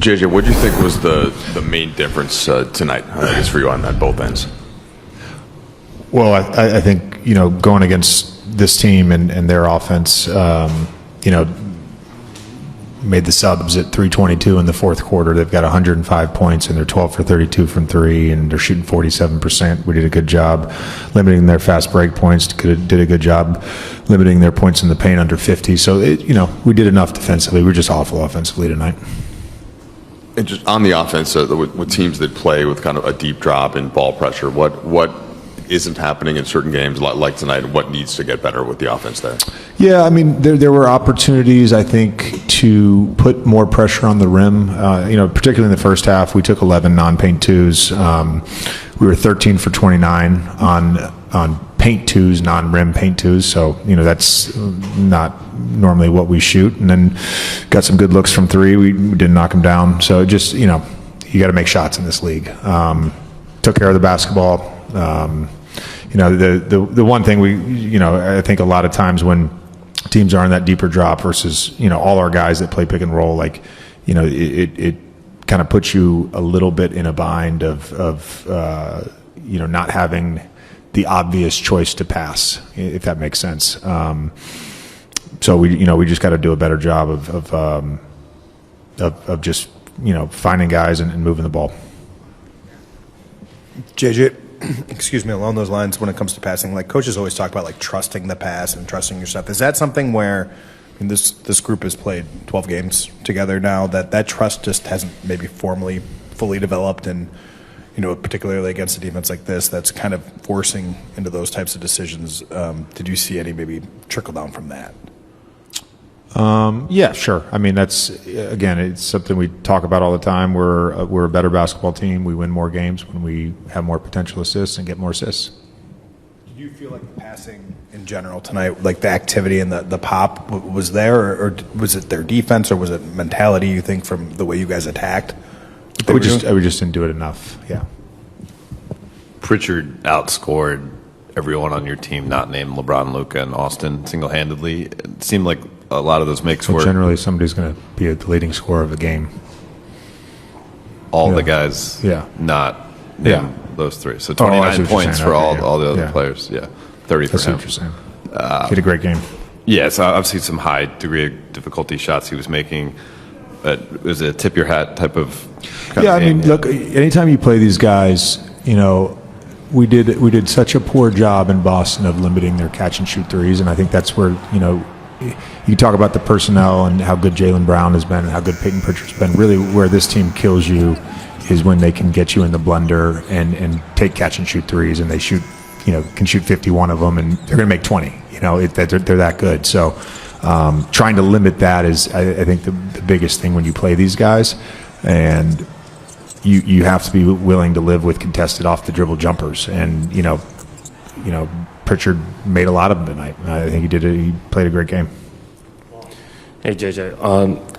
JJ, what do you think was the main difference tonight, I guess, for you on both ends? Well, I think, going against this team and their offense, made the subs at 322 in the fourth quarter. They've got 105 points, and they're 12 for 32 from three, and they're shooting 47%. We did a good job limiting their fast break points. Did a good job limiting their points in the paint under 50. So, we did enough defensively. We were just awful offensively tonight. And just on the offense, with teams that play with kind of a deep drop in ball pressure, what isn't happening in certain games like tonight, and what needs to get better with the offense there? Yeah, I mean, there were opportunities, I think, to put more pressure on the rim. Particularly in the first half, we took 11 non-paint twos. We were 13 for 29 on paint twos, non-rim paint twos. So, that's not normally what we shoot. And then got some good looks from three. We didn't knock them down. So just, you got to make shots in this league. Took care of the basketball. The one thing I think a lot of times when teams are in that deeper drop versus, all our guys that play pick and roll, it kind of puts you a little bit in a bind of not having the obvious choice to pass, if that makes sense. So we just got to do a better job of just, finding guys and moving the ball. JJ, excuse me, along those lines, when it comes to passing, coaches always talk about trusting the pass and trusting your stuff. Is that something where this group has played 12 games together now, that trust just hasn't maybe fully developed, and particularly against a defense like this that's kind of forcing into those types of decisions? Did you see any maybe trickle down from that? Yeah, sure. I mean, it's something we talk about all the time. We're a better basketball team. We win more games when we have more potential assists and get more assists. Did you feel like the passing in general tonight, the activity and the pop was there, or was it their defense, or was it mentality, you think, from the way you guys attacked? We just didn't do it enough. Yeah. Pritchard outscored everyone on your team not named LeBron, Luka, and Austin single-handedly. It seemed like a lot of those makes were generally somebody's going to be the leading scorer of a game. All the guys, not those three. So 29 points for all the other players. Yeah, 30 for him. That's what you're saying. He had a great game. Yeah, so I've seen some high degree of difficulty shots he was making. It was a tip your hat type of. Look, anytime you play these guys, we did such a poor job in Boston of limiting their catch and shoot threes, and I think that's where you talk about the personnel and how good Jaylen Brown has been and how good Peyton Pritchard's been. Really, where this team kills you is when they can get you in the blender and take catch and shoot threes, and they can shoot 51 of them, and they're going to make 20. They're that good. So trying to limit that is, I think, the biggest thing when you play these guys, and you have to be willing to live with contested off the dribble jumpers, and Pritchard made a lot of them tonight. I think he played a great game. Hey, JJ,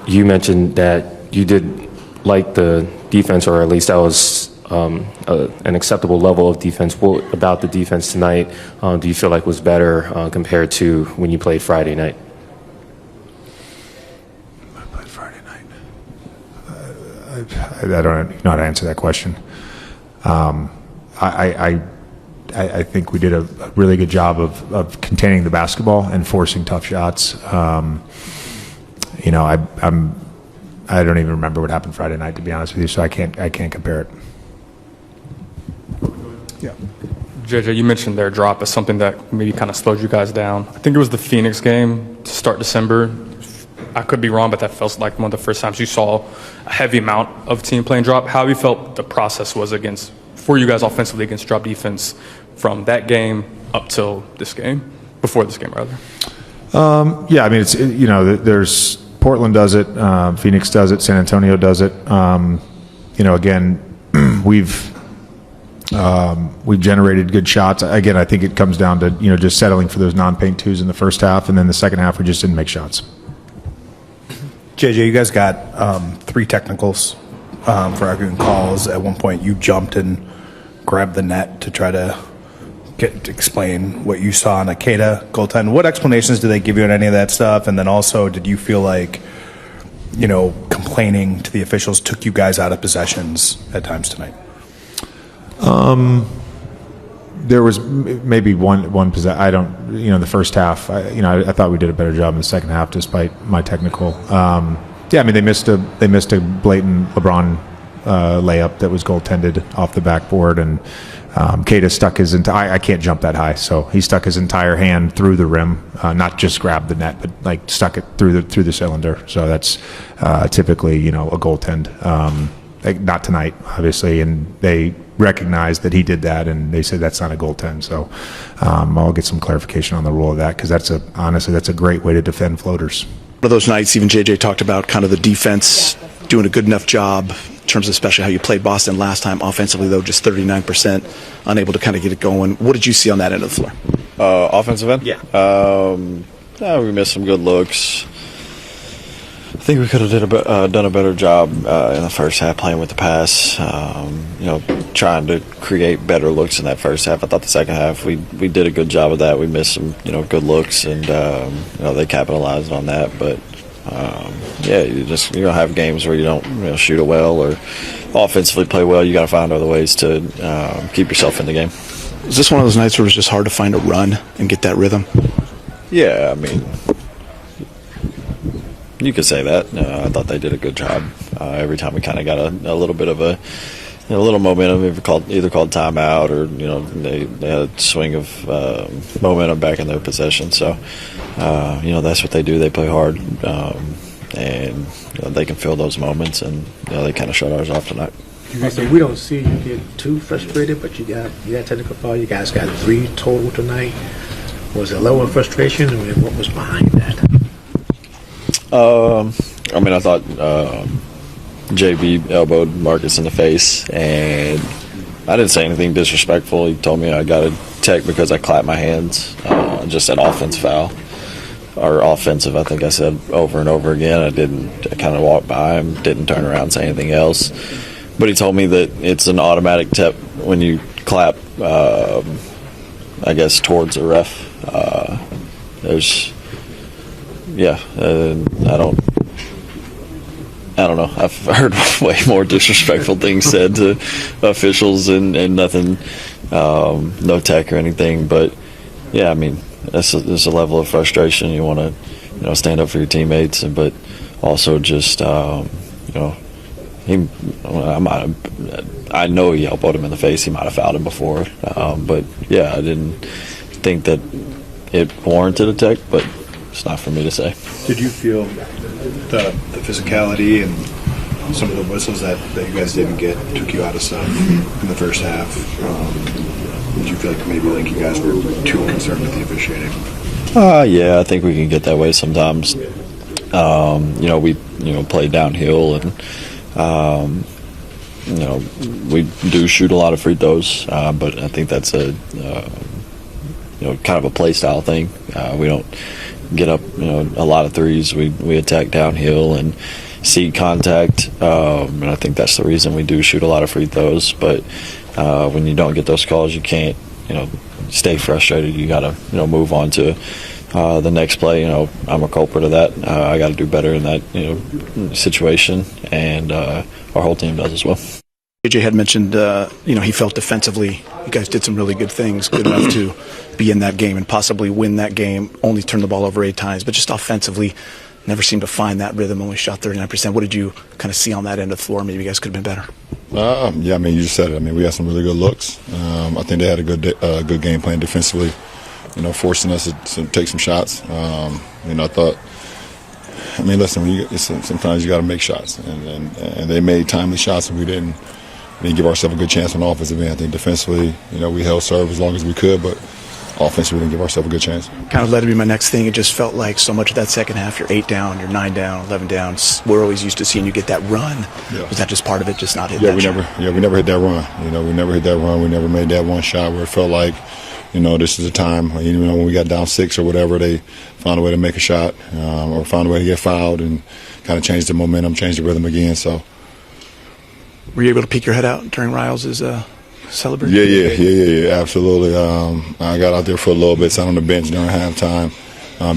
you mentioned that you did like the defense, or at least that was an acceptable level of defense. What about the defense tonight do you feel like was better compared to when you played Friday night? I played Friday night. I don't know how to answer that question. I think we did a really good job of containing the basketball and forcing tough shots. I don't even remember what happened Friday night, to be honest with you, so I can't compare it. Yeah. JJ, you mentioned their drop as something that maybe kind of slowed you guys down. I think it was the Phoenix game to start December. I could be wrong, but that felt like one of the first times you saw a heavy amount of team playing drop. How have you felt the process was for you guys offensively against drop defense from that game up till this game, before this game rather? There's Portland does it, Phoenix does it, San Antonio does it. Again, we've generated good shots. Again, I think it comes down to just settling for those non-paint twos in the first half, and then the second half we just didn't make shots. JJ, you guys got 3 technicals for arguing calls. At one point, you jumped and grabbed the net to try to explain what you saw on a Keita goaltend. What explanations did they give you on any of that stuff? And then also, did you feel like complaining to the officials took you guys out of possessions at times tonight? There was maybe one possession. I don't, the first half. I thought we did a better job in the second half, despite my technical. They missed a blatant LeBron layup that was goaltended off the backboard, and Keita stuck his entire. I can't jump that high, so he stuck his entire hand through the rim, not just grabbed the net, but stuck it through the cylinder. So that's typically a goaltend. Not tonight, obviously, and they recognized that he did that, and they said that's not a goaltend. So I'll get some clarification on the rule of that, because honestly that's a great way to defend floaters. One of those nights, even JJ talked about kind of the defense doing a good enough job in terms of especially how you played Boston last time. Offensively, though, just 39%, unable to kind of get it going. What did you see on that end of the floor? Offensive end? Yeah. We missed some good looks. I think we could have done a better job in the first half playing with the pass, trying to create better looks in that first half. I thought the second half we did a good job of that. We missed some good looks, and they capitalized on that. But you're gonna have games where you don't shoot it well or offensively play well. You got to find other ways to keep yourself in the game. Is this one of those nights where it was just hard to find a run and get that rhythm? Yeah, I mean, you could say that. I thought they did a good job. Every time we kind of got a little bit of a little momentum, either called timeout or they had a swing of momentum back in their possession. So that's what they do. They play hard, and they can fill those moments, and they kind of shut ours off tonight. So we don't see you get too frustrated, but you got technical foul. You guys got 3 total tonight. Was it low in frustration, and what was behind that? I thought JB elbowed Marcus in the face, and I didn't say anything disrespectful. He told me I got a tech because I clapped my hands, just an offense foul. Or offensive, I think I said over and over again. I kind of walked by him, didn't turn around and say anything else. But he told me that it's an automatic tap when you clap, I guess, towards the ref. I don't know. I've heard way more disrespectful things said to officials and nothing, no tech or anything. But yeah, I mean, there's a level of frustration. You want to, stand up for your teammates, but also just, I know he elbowed him in the face. He might have fouled him before, but yeah, I didn't think that it warranted a tech, but it's not for me to say. Did you feel the physicality and some of the whistles that you guys didn't get took you out of stuff in the first half? Did you feel like maybe you guys were too concerned with the officiating? Yeah, I think we can get that way sometimes. We play downhill, and we do shoot a lot of free throws, but I think that's a kind of a play style thing. We don't get up a lot of threes. We attack downhill and seek contact, and I think that's the reason we do shoot a lot of free throws. But when you don't get those calls, you can't stay frustrated. You got to move on to the next play. I'm a culprit of that. I got to do better in that situation, and our whole team does as well. JJ had mentioned, he felt defensively you guys did some really good things, good enough to be in that game and possibly win that game, only turn the ball over 8 times, but just offensively never seemed to find that rhythm, only shot 39%. What did you kind of see on that end of the floor? Maybe you guys could have been better. You just said it. We had some really good looks. I think they had a good game plan defensively, forcing us to take some shots. I thought, sometimes you got to make shots, and they made timely shots, and we didn't give ourselves a good chance on the offensive end. I think defensively, we held serve as long as we could, but offensively, we didn't give ourselves a good chance. Kind of led to be my next thing. It just felt like so much of that second half, you're 8 down, you're 9 down, 11 down. We're always used to seeing you get that run. Yeah. Was that just part of it, just not hit that shot? We never hit that run. We never hit that run. We never made that one shot where it felt like, this is a time, when we got down 6 or whatever, they found a way to make a shot or found a way to get fouled and kind of change the momentum, change the rhythm again. So, were you able to peek your head out during Riles' celebration? Yeah, absolutely. I got out there for a little bit, sat on the bench during halftime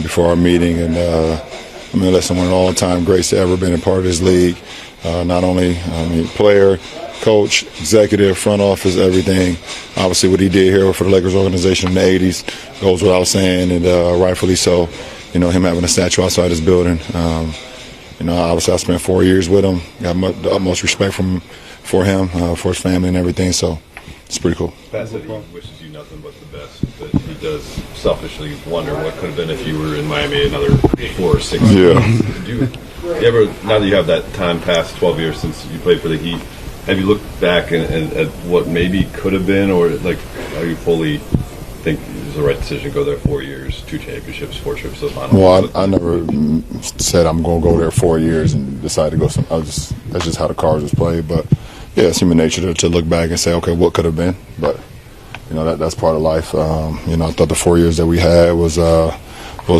before our meeting, and listen, one of the all-time greats to ever been a part of this league. Not only player, coach, executive, front office, everything. Obviously, what he did here for the Lakers organization in the '80s goes without saying, and rightfully so. Him having a statue outside his building. Obviously, I spent 4 years with him. Got the utmost respect for him, for his family, and everything. So it's pretty cool. Pat said he wishes you nothing but the best, but he does selfishly wonder what could have been if you were in Miami another 4 or 6 years. Yeah. Do you ever, now that you have that time past 12 years since you played for the Heat, have you looked back at what maybe could have been, or are you fully think it was the right decision to go there 4 years, 2 championships, 4 trips to the final? Well, I never said I'm going to go there 4 years and decide to go. That's just how the cards was played. But yeah, it's human nature to look back and say, okay, what could have been? But that's part of life. I thought the 4 years that we had was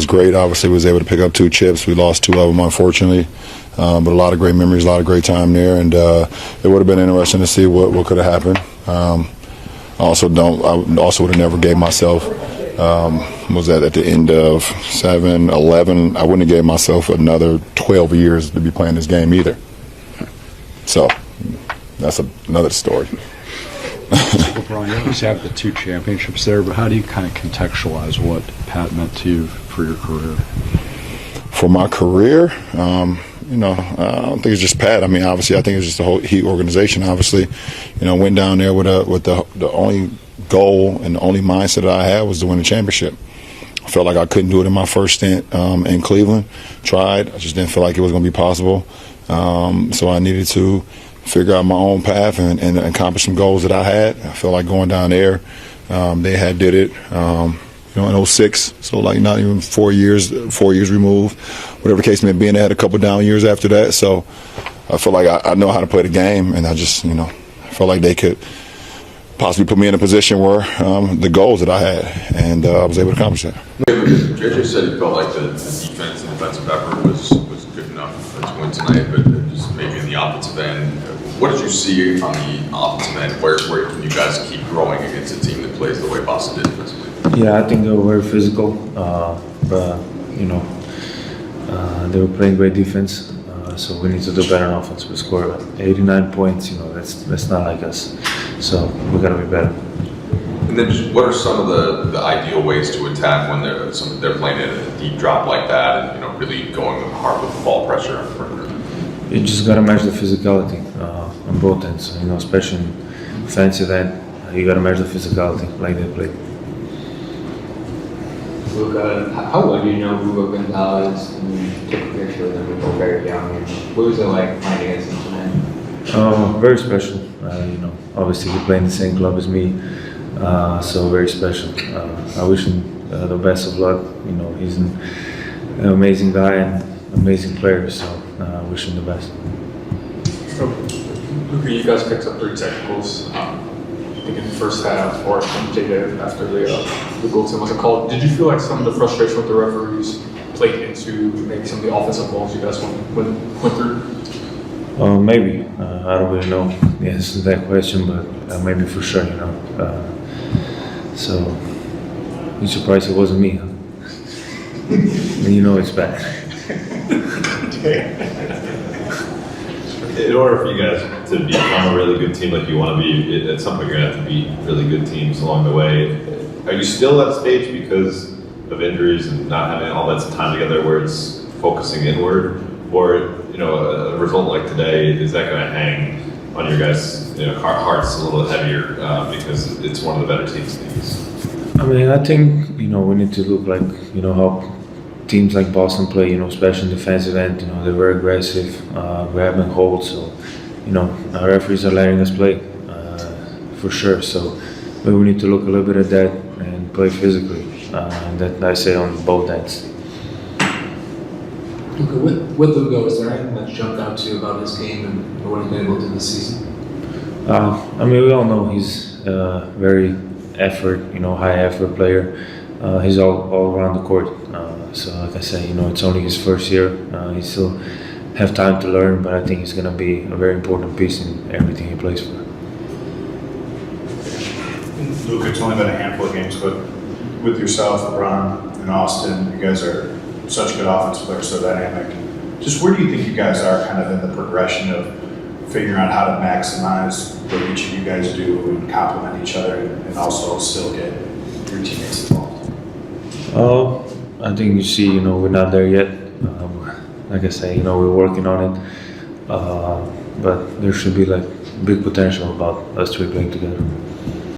great. Obviously, we was able to pick up 2 chips. We lost 2 of them, unfortunately. But a lot of great memories, a lot of great time there, and it would have been interesting to see what could have happened. I also would have never gave myself. Was that at the end of 7, 11? I wouldn't have gave myself another 12 years to be playing this game either. So that's another story. LeBron, you always have the 2 championships there, but how do you kind of contextualize what Pat meant to you for your career? For my career, I don't think it's just Pat. Obviously, I think it's just the whole Heat organization. Obviously, went down there with the only goal and the only mindset that I had was to win a championship. I felt like I couldn't do it in my first stint in Cleveland. Tried. I just didn't feel like it was going to be possible. So I needed to figure out my own path and accomplish some goals that I had. I felt like going down there. They had did it. In 06, so not even 4 years removed, whatever the case may be. They had a couple down years after that, so I feel like I know how to play the game, and I just, I felt like they could possibly put me in a position where the goals that I had, and I was able to accomplish that. JJ said he felt like the defense and defensive effort was good enough to win tonight, but just maybe in the offensive end. What did you see on the offensive end? Where can you guys keep growing against a team that plays the way Boston did defensively? Yeah, I think they were very physical, but they were playing great defense. So we need to do better on offense. We scored 89 points. That's not like us. So we got to be better. And then, just what are some of the ideal ways to attack when they're playing a deep drop like that, and really going hard with the ball pressure on the perimeter? You just got to match the physicality on both ends. Especially in offensive end, you got to match the physicality like they play. Luka, how well do you know Luka Gonzalez? And you took a picture of them and go very down here. What was it like playing against him tonight? Very special. Obviously he played in the same club as me, so very special. I wish him the best of luck. He's an amazing guy and amazing player, so I wish him the best. So, Luka, you guys picked up 3 technicals. I think in the first half, or from JJ after the goal team wasn't called. Did you feel like some of the frustration with the referees played into maybe some of the offensive goals you guys went through? Maybe. I don't really know the answer to that question, but maybe for sure, So, you're surprised it wasn't me, huh? And it's bad. In order for you guys to become a really good team like you want to be, at some point you're going to have to beat really good teams along the way. Are you still at a stage because of injuries and not having all that time together where it's focusing inward? Or, a result like today, is that going to hang on your guys' hearts a little heavier because it's one of the better teams in the East? I think, we need to look like, how teams like Boston play, especially in defensive end. They're very aggressive, grabbing holds. So, our referees are letting us play for sure. So, we need to look a little bit at that and play physically. And that I say on both ends. With Luka, is there anything that jumped out to you about his game and what he's been able to do this season? We all know he's very high effort player. He's all around the court. So like I said, it's only his first year. He still have time to learn, but I think he's going to be a very important piece in everything he plays for. Luka, it's only been a handful of games, but with yourself, LeBron, and Austin, you guys are such good offensive players, so dynamic. Just where do you think you guys are kind of in the progression of figuring out how to maximize what each of you guys do and complement each other and also still get your teammates involved? I think you see, you know, we're not there yet. Like I say, you know, we're working on it. But there should be like big potential about us three playing together.